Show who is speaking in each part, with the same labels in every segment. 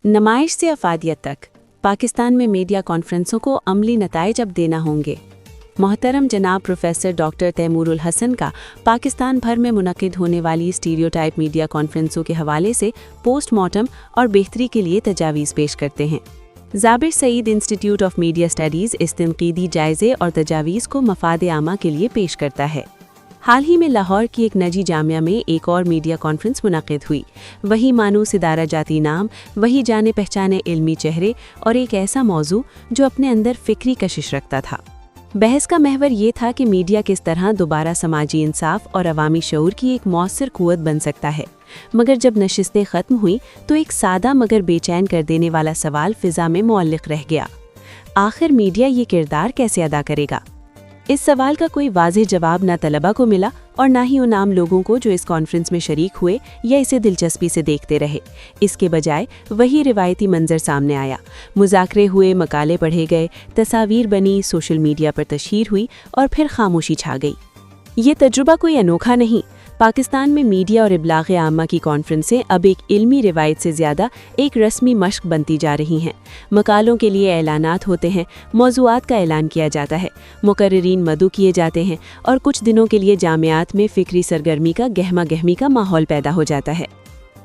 Speaker 1: नुमाइश से अफादियत तक, पाकिस्तान में मीडिया कॉन्फ्रेंसों को अमली नताइज अब देना होंगे। मोहतरम जनाब प्रोफेसर डॉक्टर तैमूरुल हसन का पाकिस्तान भर में मुनक़िद होने वाली स्टीरियोटाइप मीडिया कॉन्फ्रेंसों के हवाले से पोस्टमार्टम और बेहतरी के लिए तजावीज़ पेश करते हैं। Zabir Saeed institute of media studies इस तनक़ीदी जायज़े और तजावीज़ को मफ़ाद आमा के लिए पेश करता है। हाल ही में लाहौर की एक निजी जामिया में एक और मीडिया कॉन्फ्रेंस मुनक़िद हुई। वही मानूस इदारा जाती नाम, वही जाने पहचाने इल्मी चेहरे और एक ऐसा मौजू जो अपने अंदर फ़िक्री कशिश रखता था। बहस का महवर ये था कि मीडिया किस तरह दोबारा समाजी इंसाफ और अवामी शऊर की एक मौसर क़ुव्वत बन सकता है। मगर जब नशिस्तें ख़त्म हुई तो एक सादा मगर बेचैन कर देने वाला सवाल फ़िज़ा में मुअल्लिक़ रह गया। आखिर मीडिया ये किरदार कैसे अदा करेगा? इस सवाल का कोई वाज़ेह जवाब न तलबा को मिला और ना ही उन आम लोगों को जो इस कॉन्फ्रेंस में शरीक हुए या इसे दिलचस्पी से देखते रहे। इसके बजाय वही रिवायती मंजर सामने आया। मुज़ाकरे हुए, मकाले पढ़े गए, तस्वीर बनी, सोशल मीडिया पर तशहीर हुई और फिर खामोशी छा गई। ये तजुर्बा कोई अनोखा नहीं। पाकिस्तान में मीडिया और इब्लाग़ आमा की कॉन्फ्रेंसें अब एक इल्मी रिवायत से ज़्यादा एक रस्मी मश्क बनती जा रही हैं। मकालों के लिए ऐलानात होते हैं, मौज़ूआत का ऐलान किया जाता है, मुकर्रिरीन मदऊ किए जाते हैं और कुछ दिनों के लिए जामियात में फ़िक्री सरगर्मी का गहमा गहमी का माहौल पैदा हो जाता है।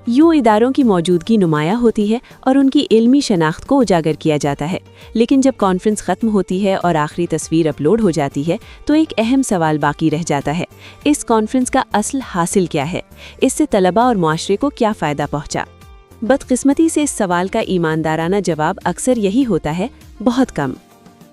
Speaker 1: यूँ इदारों की मौजूदगी नुमाया होती है और उनकी इल्मी शनाख्त को उजागर किया जाता है। लेकिन जब कॉन्फ्रेंस ख़त्म होती है और आखिरी तस्वीर अपलोड हो जाती है तो एक अहम सवाल बाकी रह जाता है, इस कॉन्फ्रेंस का असल हासिल क्या है? इससे तलबा और मुआशरे को क्या फ़ायदा पहुँचा? बदकिस्मती से इस सवाल का ईमानदाराना जवाब अक्सर यही होता है, बहुत कम।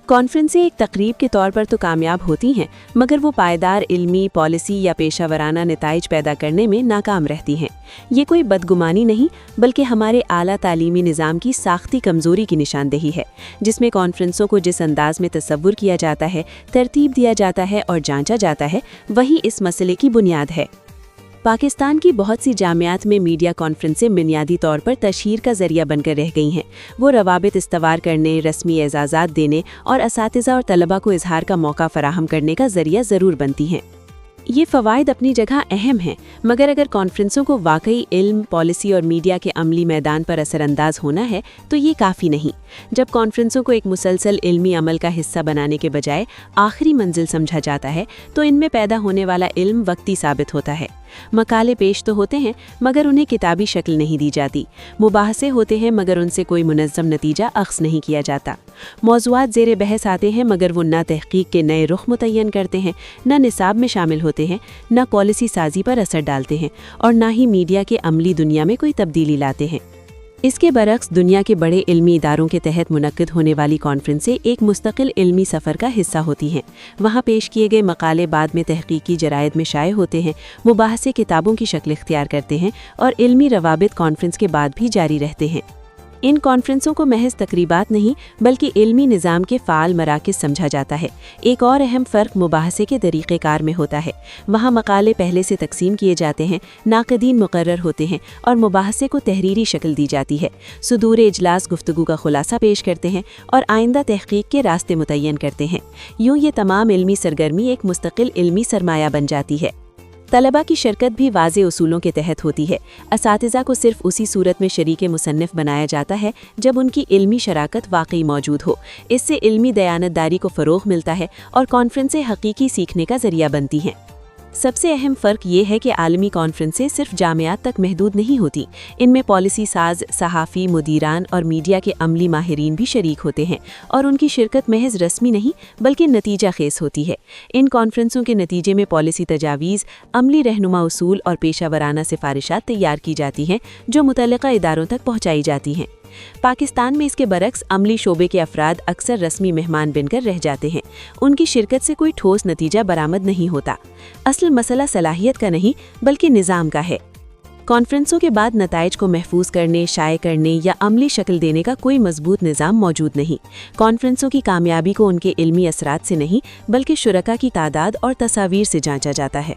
Speaker 1: कॉन्फ्रेंसें एक तकरीब के तौर पर तो कामयाब होती हैं, मगर वो पायदार इल्मी, पॉलिसी या पेशावराना नताइज पैदा करने में नाकाम रहती हैं। ये कोई बदगुमानी नहीं, बल्कि हमारे आला तालीमी निज़ाम की साख्ती कमज़ोरी की निशानदेही है, जिसमें कॉन्फ्रेंसों को जिस अंदाज में तसव्वुर किया जाता है, तरतीब दिया जाता है और जांचा जाता है, वही इस मसले की बुनियाद है। पाकिस्तान की बहुत सी जामियात में मीडिया कॉन्फ्रेंसें बुनियादी तौर पर तशहीर का ज़रिया बनकर रह गई हैं। वो रवाबित इस्तवार करने, रस्मी एजाज़ात देने और असातिज़ा और तलबा को इजहार का मौका फराहम करने का ज़रिया ज़रूर बनती हैं। ये फ़वाइद अपनी जगह अहम हैं, मगर अगर कॉन्फ्रेंसों को वाकई इल्म, पॉलिसी और मीडिया के अमली मैदान पर असरअंदाज होना है तो ये काफ़ी नहीं। जब कॉन्फ्रेंसों को एक मुसलसल इल्मी अमल का हिस्सा बनाने के बजाय आखिरी मंजिल समझा जाता है तो इनमें पैदा होने वाला इल्म वक्ती साबित होता है। मकाले पेश तो होते हैं मगर उन्हें किताबी शक्ल नहीं दी जाती। मुबाहसे होते हैं मगर उनसे कोई मुनज़्ज़म नतीजा अख्ज़ नहीं किया जाता। मौज़ूआत ज़ेर बहस आते हैं मगर वो न तहक़ीक़ के नए रुख मुतय्यन करते हैं, न निसाब में शामिल होते हैं, न पॉलिसी साजी पर असर डालते हैं और न ही मीडिया के अमली दुनिया में कोई तब्दीली लाते हैं। इसके बरक्स दुनिया के बड़े इल्मी इदारों के तहत मुनक़्क़िद होने वाली कॉन्फ्रेंसें एक मुस्तकिल इल्मी सफ़र का हिस्सा होती हैं। वहाँ पेश किए गए मकाले बाद में तहक़ीक़ी जरायद में शाये होते हैं, मुबाहसे किताबों की शक्ल इख्तियार करते हैं और इल्मी रवाबित कॉन्फ्रेंस के बाद भी जारी रहते हैं। इन कॉन्फ्रेंसों को महज तकरीबात नहीं बल्कि इल्मी निज़ाम के फ़ाल मराकिज़ समझा जाता है। एक और अहम फ़र्क मुबाहसे के तरीक़ेकार में होता है। वहाँ मकाले पहले से तकसीम किए जाते हैं, नाक़दीन मुक़र्रर होते हैं और मुबाहसे को तहरीरी शक्ल दी जाती है। सुदूर इजलास गुफ्तगू का खुलासा पेश करते हैं और आइंदा तहक़ीक़ के रास्ते मुतय्यन करते हैं। यूँ ये तमाम इल्मी सरगर्मी एक मुस्तकिल इल्मी सरमाया बन जाती है। तलबा की शिरकत भी वाज़े उसूलों के तहत होती है। असातिज़ा को सिर्फ उसी सूरत में शरीके मुसन्निफ़ बनाया जाता है जब उनकी इल्मी शराकत वाकई मौजूद हो। इससे इल्मी दयानतदारी को फ़रोग़ मिलता है और कॉन्फ्रेंसें हकीकी सीखने का ज़रिया बनती हैं। सबसे अहम फ़र्क ये है कि आलमी कॉन्फ्रेंसें सिर्फ जामियात तक महदूद नहीं होती। इनमें पॉलिसी साज, सहाफ़ी, मुदीरान और मीडिया के अमली माहिरीन भी शरीक होते हैं और उनकी शिरकत महज रस्मी नहीं बल्कि नतीजा खेस होती है। इन कॉन्फ्रेंसों के नतीजे में पॉलिसी तजावीज़, अमली रहनुमा उसूल और पेशावराना सिफारिशात तैयार की जाती हैं जो मुतल्लिक़ा इदारों तक पहुँचाई जाती हैं। पाकिस्तान में इसके बरक्स अमली शोबे के अफराद अक्सर रस्मी मेहमान बनकर रह जाते हैं। उनकी शिरकत से कोई ठोस नतीजा बरामद नहीं होता। असल मसला सलाहियत का नहीं बल्कि निज़ाम का है। कॉन्फ्रेंसों के बाद नताइज को महफूज करने, शाये करने या अमली शक्ल देने का कोई मजबूत निज़ाम मौजूद नहीं। कॉन्फ्रेंसों की कामयाबी को उनके इल्मी असरात से नहीं बल्कि शुरका की तादाद और तस्वीर से जांचा जाता है।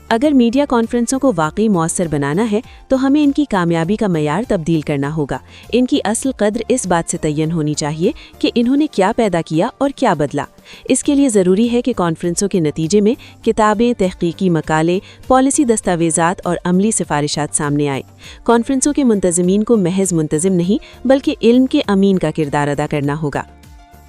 Speaker 1: اگر میڈیا کانفرنسوں کو واقعی مؤثر بنانا ہے تو ہمیں ان کی کامیابی کا معیار تبدیل کرنا ہوگا۔ ان کی اصل قدر اس بات سے تعین ہونی چاہیے کہ انہوں نے کیا پیدا کیا اور کیا بدلا۔ اس کے لیے ضروری ہے کہ کانفرنسوں کے نتیجے میں کتابیں، تحقیقی مقالے، پالیسی دستاویزات اور عملی سفارشات سامنے آئیں۔ کانفرنسوں کے منتظمین کو محض منتظم نہیں بلکہ علم کے امین کا کردار ادا کرنا ہوگا۔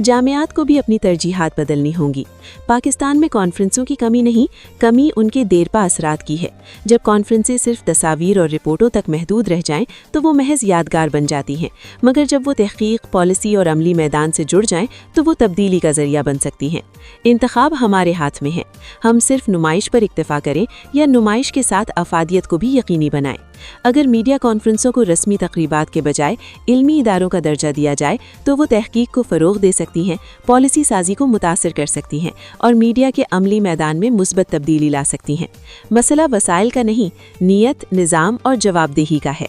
Speaker 1: جامعات کو بھی اپنی ترجیحات بدلنی ہوں گی۔ پاکستان میں کانفرنسوں کی کمی نہیں، کمی ان کے دیرپا اثرات کی ہے۔ جب کانفرنسیں صرف تصاویر اور رپورٹوں تک محدود رہ جائیں تو وہ محض یادگار بن جاتی ہیں، مگر جب وہ تحقیق، پالیسی اور عملی میدان سے جڑ جائیں تو وہ تبدیلی کا ذریعہ بن سکتی ہیں۔ انتخاب ہمارے ہاتھ میں ہے، ہم صرف نمائش پر اکتفا کریں یا نمائش کے ساتھ افادیت کو بھی یقینی بنائیں۔ اگر میڈیا کانفرنسوں کو رسمی تقریبات کے بجائے علمی اداروں کا درجہ دیا جائے تو وہ تحقیق کو فروغ دے سکتی ہیں، پالیسی سازی کو متاثر کر سکتی ہیں اور میڈیا کے عملی میدان میں مثبت تبدیلی لا سکتی ہیں۔ مسئلہ وسائل کا نہیں، نیت، نظام اور جواب دہی کا ہے۔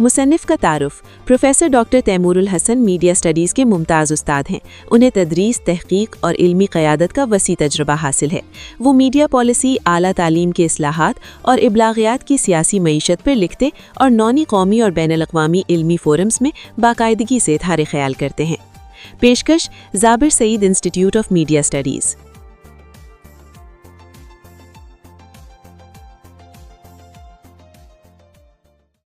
Speaker 1: مصنف کا تعارف: پروفیسر ڈاکٹر تیمور الحسن میڈیا اسٹڈیز کے ممتاز استاد ہیں۔ انہیں تدریس، تحقیق اور علمی قیادت کا وسیع تجربہ حاصل ہے۔ وہ میڈیا پالیسی، اعلیٰ تعلیم کے اصلاحات اور ابلاغیات کی سیاسی معیشت پر لکھتے اور نونی قومی اور بین الاقوامی علمی فورمز میں باقاعدگی سے اظہار خیال کرتے ہیں۔ پیشکش: زابر سعید انسٹی ٹیوٹ آف میڈیا اسٹڈیز۔